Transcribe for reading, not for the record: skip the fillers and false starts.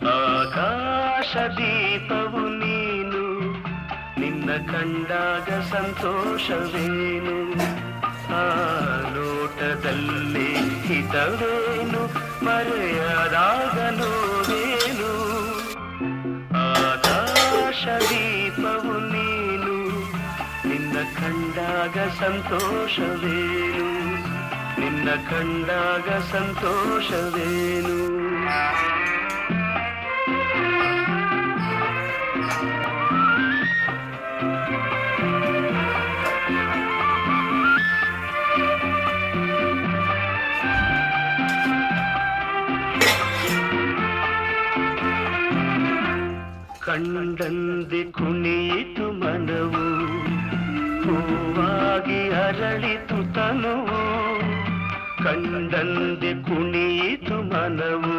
ಆಕಾಶ ದೀಪವು ನೀನು, ನಿನ್ನ ಕಂಡಾಗ ಸಂತೋಷವೇನು, ಆ ಲೋಟದಲ್ಲಿ ಹಿತವೇನು, ಮರೆಯದಾಗ ನೋವೇನು. ಆಕಾಶ ದೀಪವು ನೀನು, ನಿನ್ನ ಕಂಡಾಗ ಸಂತೋಷವೇನು, ನಿನ್ನ ಕಂಡಾಗ ಸಂತೋಷವೇನು. ಕಂಡಂದೆ ಕುಣಿಯಿತು ಮನವು, ಹೂವಾಗಿ ಅರಳಿತು ತನುವು. ಕಂಡಂದೆ ಕುಣಿಯಿತು ಮನವು,